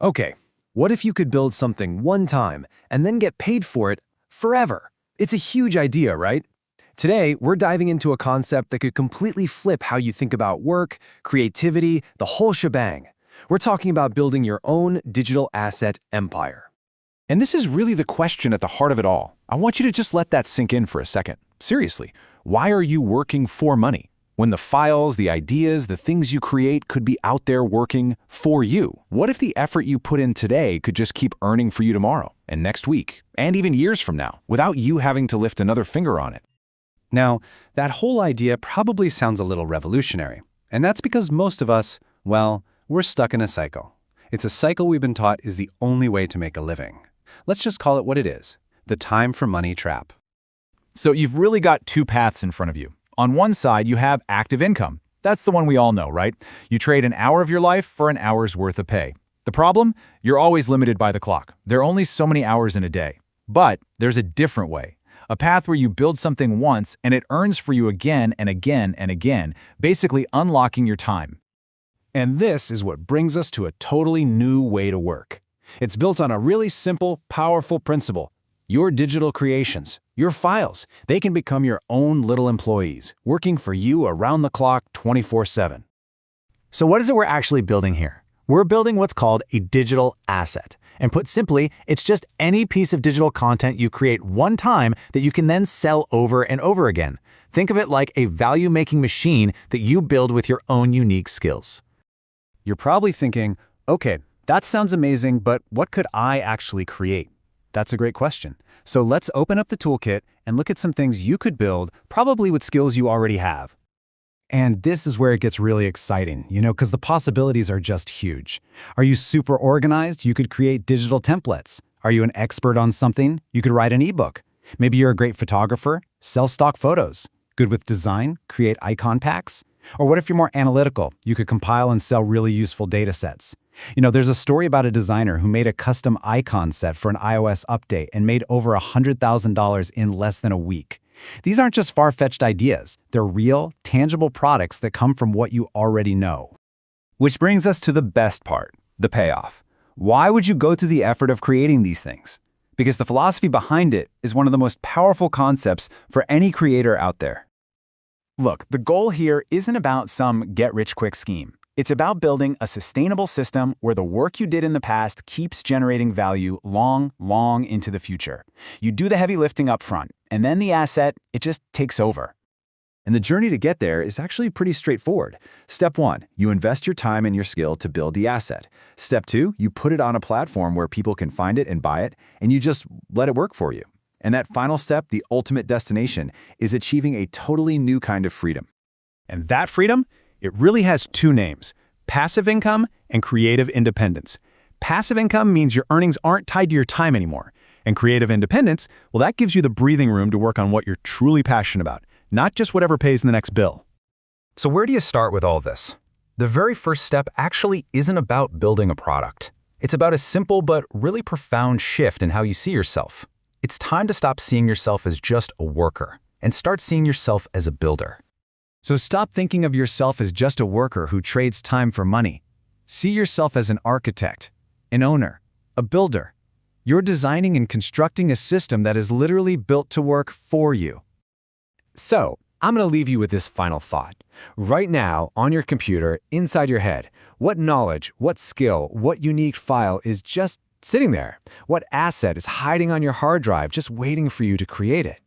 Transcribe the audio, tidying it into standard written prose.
Okay, what if you could build something one time and then get paid for it forever? It's a huge idea, right? Today, we're diving into a concept that could completely flip how you think about work, creativity, the whole shebang. We're talking about building your own digital asset empire. And this is really the question at the heart of it all. I want you to just let that sink in for a second. Seriously, why are you working for money? When the files, the ideas, the things you create could be out there working for you. What if the effort you put in today could just keep earning for you tomorrow, and next week, and even years from now, without you having to lift another finger on it? Now, that whole idea probably sounds a little revolutionary, and that's because most of us, well, we're stuck in a cycle. It's a cycle we've been taught is the only way to make a living. Let's just call it what it is, the time for money trap. So you've really got two paths in front of you. On one side, you have active income. That's the one we all know, right? You trade an hour of your life for an hour's worth of pay. The problem? You're always limited by the clock. There are only so many hours in a day. But there's a different way. A path where you build something once and it earns for you again and again and again, basically unlocking your time. And this is what brings us to a totally new way to work. It's built on a really simple, powerful principle. Your digital creations, your files, they can become your own little employees, working for you around the clock 24/7. So what is it we're actually building here? We're building what's called a digital asset. And put simply, it's just any piece of digital content you create one time that you can then sell over and over again. Think of it like a value-making machine that you build with your own unique skills. You're probably thinking, okay, that sounds amazing, but what could I actually create? That's a great question. So let's open up the toolkit and look at some things you could build, probably with skills you already have. And this is where it gets really exciting, because the possibilities are just huge. Are you super organized? You could create digital templates. Are you an expert on something? You could write an ebook. Maybe you're a great photographer, sell stock photos. Good with design, create icon packs. Or what if you're more analytical? You could compile and sell really useful datasets. There's a story about a designer who made a custom icon set for an iOS update and made over $100,000 in less than a week. These aren't just far-fetched ideas. They're real, tangible products that come from what you already know. Which brings us to the best part, the payoff. Why would you go to the effort of creating these things? Because the philosophy behind it is one of the most powerful concepts for any creator out there. Look, the goal here isn't about some get-rich-quick scheme. It's about building a sustainable system where the work you did in the past keeps generating value long, long into the future. You do the heavy lifting up front, and then the asset, it just takes over. And the journey to get there is actually pretty straightforward. Step 1, you invest your time and your skill to build the asset. Step 2, you put it on a platform where people can find it and buy it, and you just let it work for you. And that final step, the ultimate destination, is achieving a totally new kind of freedom. And that freedom? It really has two names, passive income and creative independence. Passive income means your earnings aren't tied to your time anymore. And creative independence, well, that gives you the breathing room to work on what you're truly passionate about, not just whatever pays in the next bill. So where do you start with all this? The very first step actually isn't about building a product. It's about a simple but really profound shift in how you see yourself. It's time to stop seeing yourself as just a worker and start seeing yourself as a builder. So stop thinking of yourself as just a worker who trades time for money. See yourself as an architect, an owner, a builder. You're designing and constructing a system that is literally built to work for you. So, I'm going to leave you with this final thought. Right now, on your computer, inside your head, what knowledge, what skill, what unique file is just sitting there? What asset is hiding on your hard drive just waiting for you to create it?